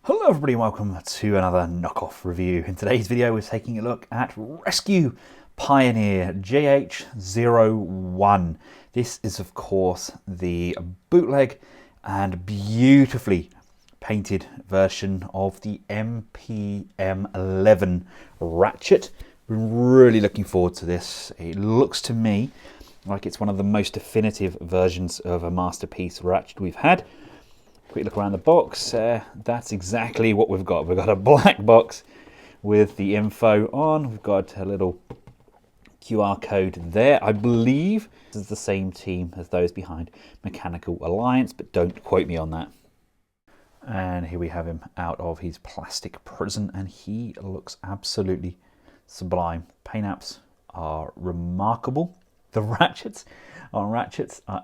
Hello everybody and welcome to another knockoff review. In today's video we're taking a look at Rescue Pioneer JH-01. This is of course the bootleg and beautifully painted version of the MPM11 Ratchet. Been really looking forward to this. It looks to me like it's one of the most definitive versions of a masterpiece Ratchet we've had. Quick look around the box, that's exactly what we've got. We've got a black box with the info on. We've got a little QR code there. I believe this is the same team as those behind Mechanical Alliance, but don't quote me on that. And here we have him out of his plastic prison, and he looks absolutely sublime. Paint apps are remarkable. The ratchets are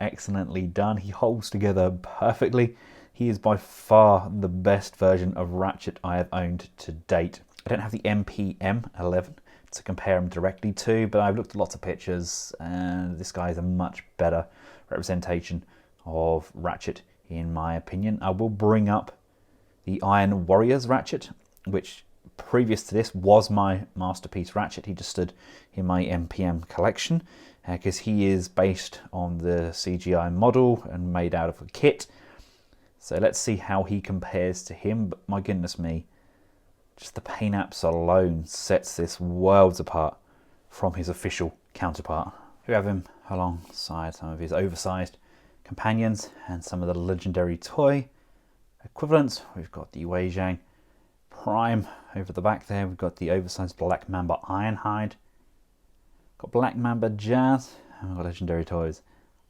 excellently done. He holds together perfectly. He is by far the best version of Ratchet I have owned to date. I don't have the MPM11 to compare him directly to, but I've looked at lots of pictures and this guy is a much better representation of Ratchet in my opinion. I will bring up the Iron Warriors Ratchet, which previous to this was my masterpiece Ratchet. He just stood in my MPM collection because he is based on the CGI model and made out of a kit. So let's see how he compares to him. But my goodness me, just the paint apps alone sets this worlds apart from his official counterpart. We have him alongside some of his oversized companions and some of the legendary toy equivalents. We've got the Weijang Prime over the back there. We've got the oversized Black Mamba Ironhide. Got Black Mamba Jazz, and we've got legendary toys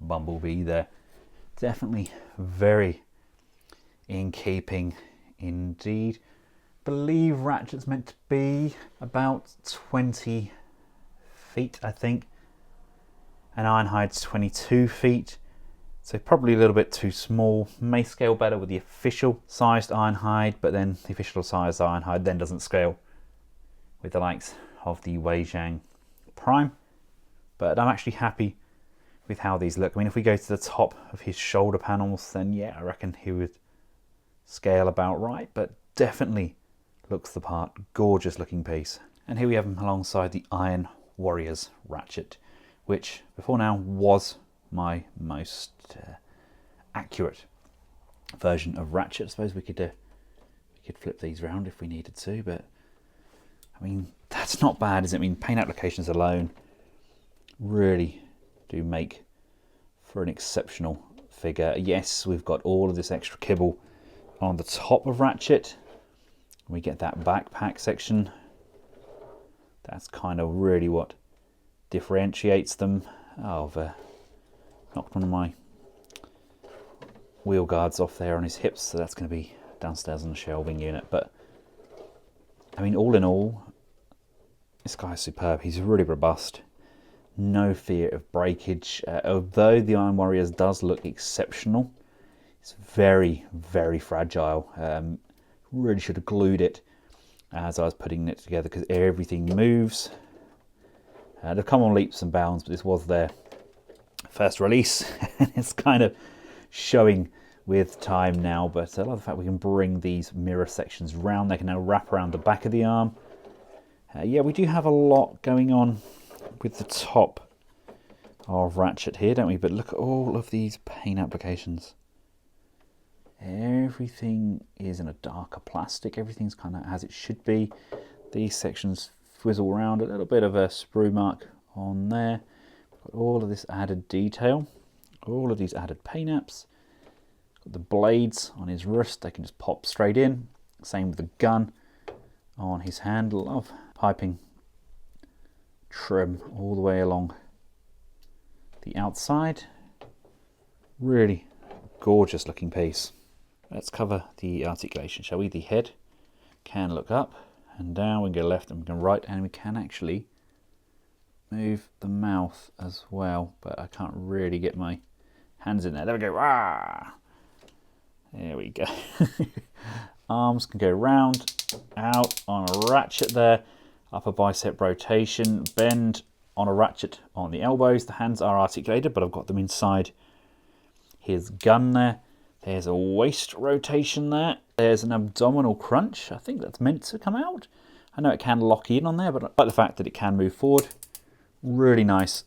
Bumblebee there. Definitely very in keeping indeed. Believe Ratchet's meant to be about 20 feet, I think, and Ironhide's 22 feet, so probably a little bit too small. May scale better with the official sized Ironhide, but then the official sized Ironhide then doesn't scale with the likes of the Weijang Prime. But I'm actually happy with how these look. I mean, if we go to the top of his shoulder panels, then yeah, I reckon he would scale about right, but definitely looks the part. Gorgeous looking piece. And here we have him alongside the Iron Warriors Ratchet, which before now was my most accurate version of Ratchet. I suppose we could flip these around if we needed to, but I mean, that's not bad, is it? I mean, paint applications alone really do make for an exceptional figure. Yes, we've got all of this extra kibble on the top of Ratchet. We get that backpack section. That's kind of really what differentiates them. Oh, I've knocked one of my wheel guards off there on his hips, so that's going to be downstairs on the shelving unit. But I mean, all in all, this guy's superb. He's really robust. No fear of breakage. Although the Iron Warriors does look exceptional, it's very, very fragile. Really should have glued it as I was putting it together because everything moves. They've come on leaps and bounds, but this was their first release. It's kind of showing with time now, but I love the fact we can bring these mirror sections round. They can now wrap around the back of the arm. Yeah, we do have a lot going on with the top of Ratchet here, don't we? But look at all of these paint applications. Everything is in a darker plastic. Everything's kind of as it should be. These sections whizzle around. A little bit of a sprue mark on there. Got all of this added detail. All of these added paint apps. Got the blades on his wrist. They can just pop straight in. Same with the gun on his handle. Of piping trim all the way along the outside. Really gorgeous looking piece. Let's cover the articulation, shall we? The head can look up and down, we can go left and we can right, and we can actually move the mouth as well, but I can't really get my hands in there. There we go. Ah! There we go. Arms can go round, out on a Ratchet there. Upper bicep rotation, bend on a Ratchet on the elbows. The hands are articulated, but I've got them inside his gun there. There's a waist rotation there. There's an abdominal crunch. I think that's meant to come out. I know it can lock in on there, but I like the fact that it can move forward. Really nice,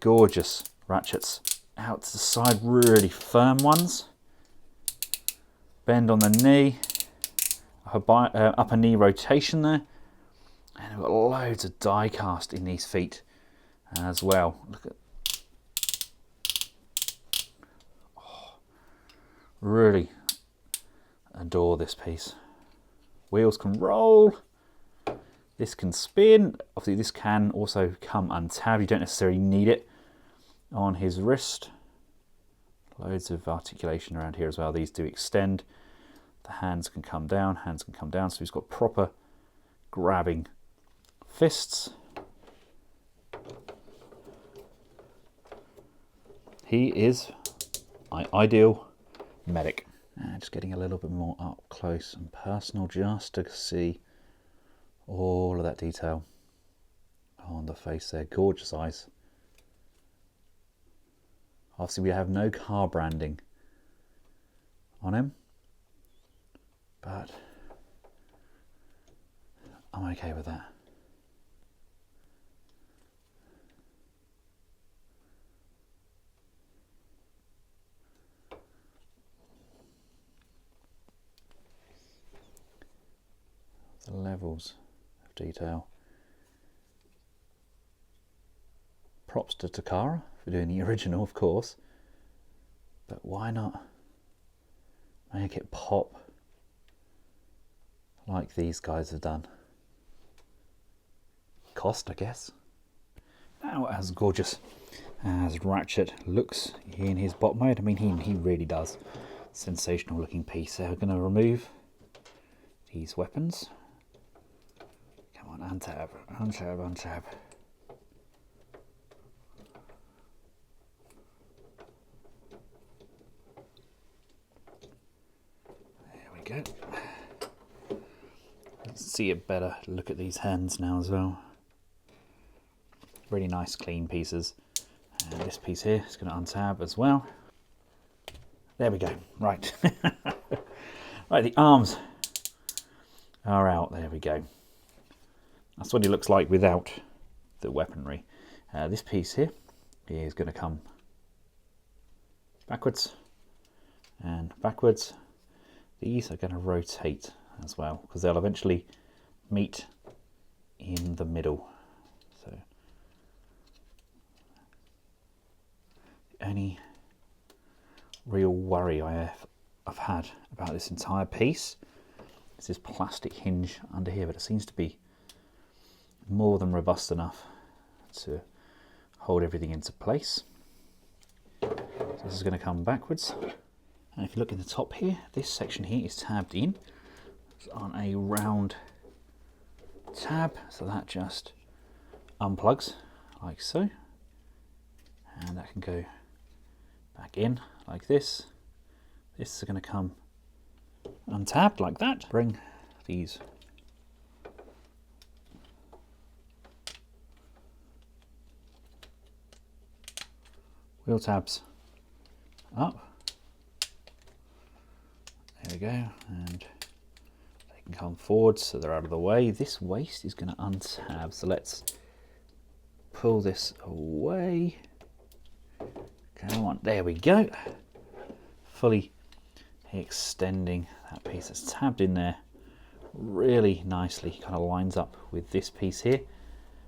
gorgeous ratchets. Out to the side, really firm ones. Bend on the knee. Upper knee rotation there. And we've got loads of die cast in these feet as well. Look at, really adore this piece. Wheels can roll. This can spin. Obviously this can also come untabbed. You don't necessarily need it on his wrist. Loads of articulation around here as well. These do extend. The hands can come down, so he's got proper grabbing fists. He is my ideal medic. And just getting a little bit more up close and personal just to see all of that detail on the face there. Gorgeous eyes. Obviously we have no car branding on him, but I'm okay with that. The levels of detail. Props to Takara for doing the original, of course, but why not make it pop like these guys have done? Cost, I guess. Now, as gorgeous as Ratchet looks in his bot mode, I mean, he really does. Sensational looking piece. So we're going to remove these weapons. Come on, untab, untab, untab. There we go. Let's see a better look at these hands now as well. Really nice clean pieces. And this piece here is going to untab as well. There we go. Right. Right, the arms are out. There we go. That's what he looks like without the weaponry. This piece here is going to come backwards and backwards. These are going to rotate as well because they'll eventually meet in the middle. So the only real worry I've had about this entire piece is this plastic hinge under here, but it seems to be more than robust enough to hold everything into place. So this is going to come backwards, and if you look in the top here, this section here is tabbed in. It's on a round tab, so that just unplugs like so, and that can go back in like this. This is going to come untabbed like that. Bring these wheel tabs up. There we go, and they can come forward so they're out of the way. This waist is going to untab, so let's pull this away. Come on, there we go. Fully extending that piece that's tabbed in there really nicely, kind of lines up with this piece here.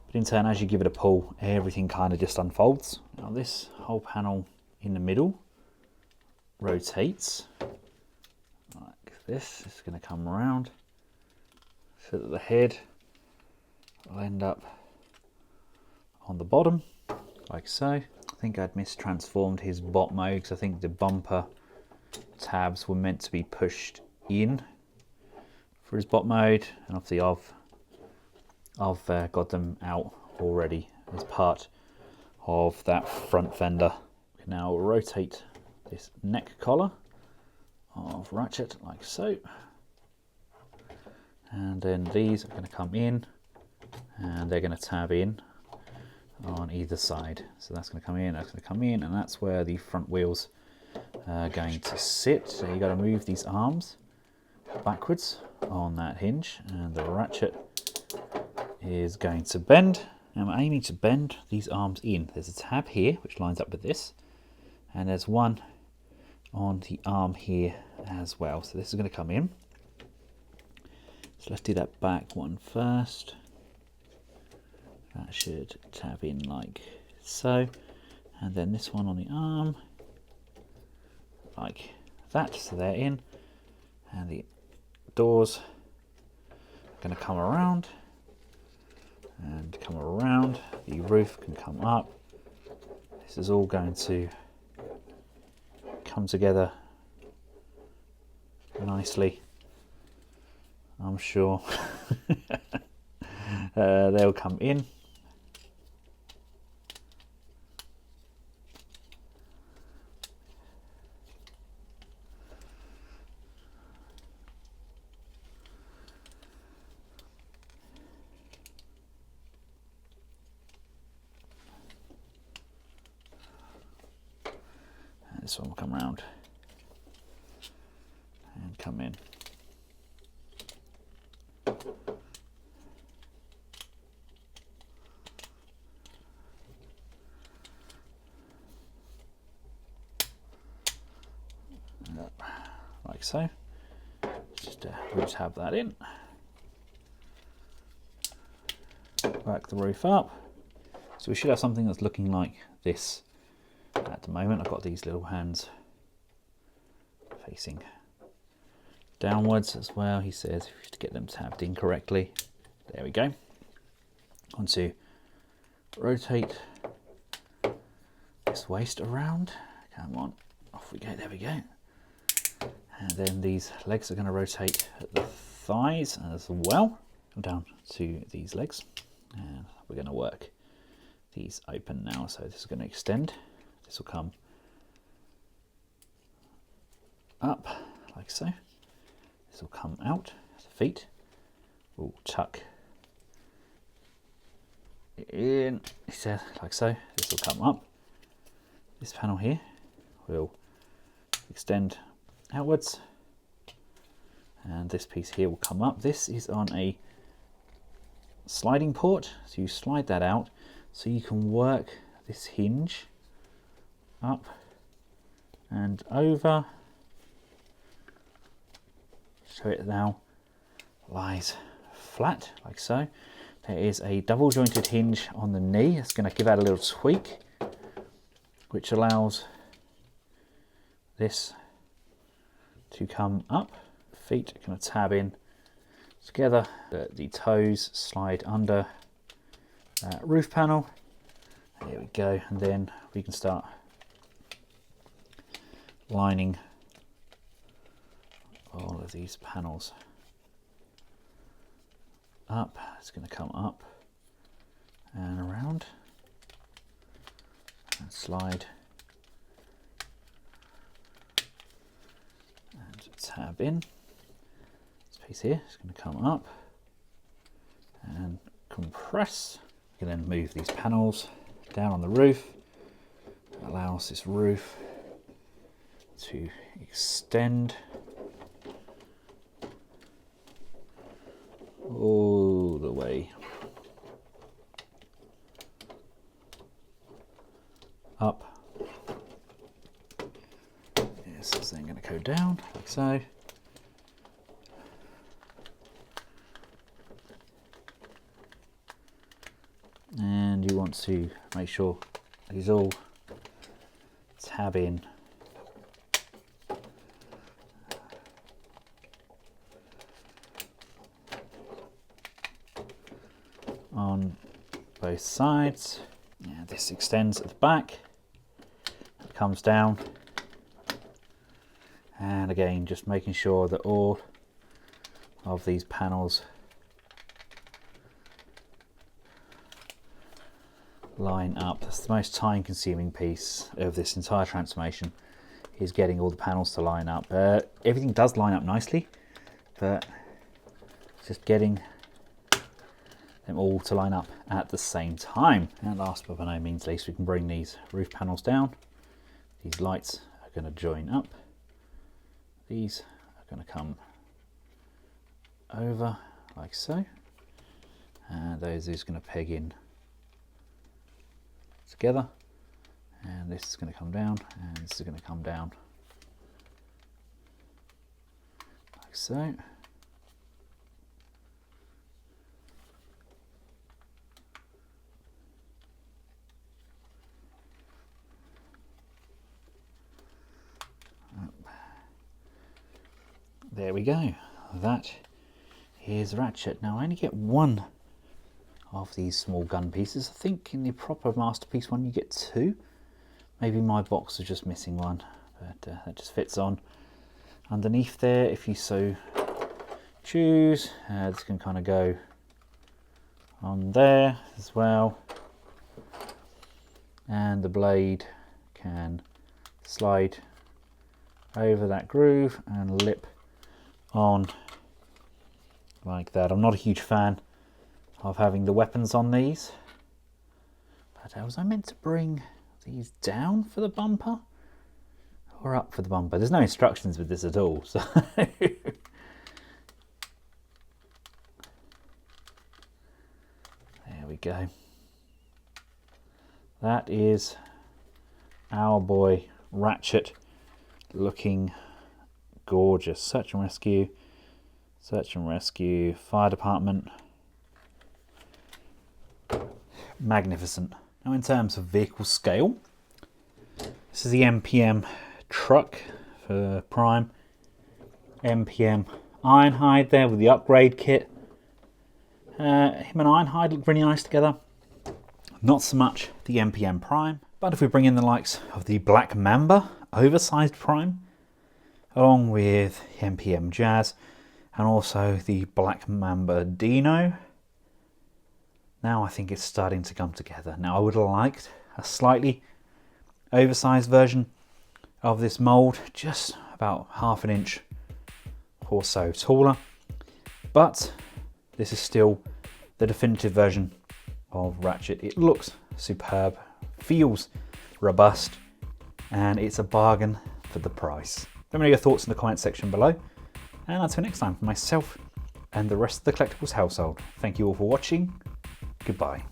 But in turn, as you give it a pull, everything kind of just unfolds. Now this whole panel in the middle rotates like this. It's going to come around so that the head will end up on the bottom, like so. I think I'd mistransformed his bot mode because I think the bumper tabs were meant to be pushed in for his bot mode, and obviously I've got them out already as part of that front fender. We can now rotate this neck collar of Ratchet like so, and then these are going to come in and they're going to tab in on either side. So that's going to come in, that's going to come in, and that's where the front wheels going to sit. So you've got to move these arms backwards on that hinge, and the ratchet is going to bend. I'm aiming to bend these arms in. There's a tab here which lines up with this, and there's one on the arm here as well. So this is going to come in. So let's do that back one first. That should tab in like so, and then this one on the arm like that. So they're in, and the doors are going to come around and come around. The roof can come up. This is all going to come together nicely, I'm sure. They'll come in. This one will come round and come in. Like so. Just re-tab that in. Work the roof up. So we should have something that's looking like this. At the moment, I've got these little hands facing downwards as well. He says to get them tabbed in correctly. There we go. On to rotate this waist around. Come on, off we go. There we go. And then these legs are going to rotate at the thighs as well. Come down to these legs, and we're going to work these open now. So this is going to extend. This will come up like so. This will come out. The feet will tuck in, he said, like so. This will come up. This panel here will extend outwards, and this piece here will come up. This is on a sliding port, so you slide that out so you can work this hinge up and over. So it now lies flat like so. There is a double jointed hinge on the knee. It's going to give that a little tweak, which allows this to come up. Feet are going to tab in together. The toes slide under that roof panel. There we go, and then we can start lining all of these panels up. It's going to come up and around and slide and tab in. This piece here is going to come up and compress. You can then move these panels down on the roof. It allows this roof to extend all the way up. This is then going to go down like so. And you want to make sure these all tab in on both sides. Yeah, this extends at the back, it comes down, and again just making sure that all of these panels line up. That's the most time consuming piece of this entire transformation, is getting all the panels to line up. Everything does line up nicely, but just getting them all to line up at the same time. And last but by no means least, we can bring these roof panels down. These lights are going to join up. These are going to come over like so, and those is going to peg in together, and this is going to come down, and this is going to come down like so. There we go. That is Ratchet. Now I only get one of these small gun pieces. I think in the proper masterpiece one you get two. Maybe my box is just missing one, but that just fits on underneath there if you so choose. This can kind of go on there as well, and the blade can slide over that groove and lip on like that. I'm not a huge fan of having the weapons on these, but was I meant to bring these down for the bumper or up for the bumper? There's no instructions with this at all, so there we go. That is our boy Ratchet, looking gorgeous. Search and rescue, fire department, magnificent. Now in terms of vehicle scale, this is the MPM truck for Prime. MPM Ironhide there with the upgrade kit. Him and Ironhide look really nice together. Not so much the MPM Prime, but if we bring in the likes of the Black Mamba oversized Prime, along with MPM Jazz and also the Black Mamba Dino, now I think it's starting to come together. Now I would have liked a slightly oversized version of this mold, just about half an inch or so taller, but this is still the definitive version of Ratchet. It looks superb, feels robust, and it's a bargain for the price. Let me know your thoughts in the comment section below, and until next time, for myself and the rest of the Collectables household, thank you all for watching. Goodbye.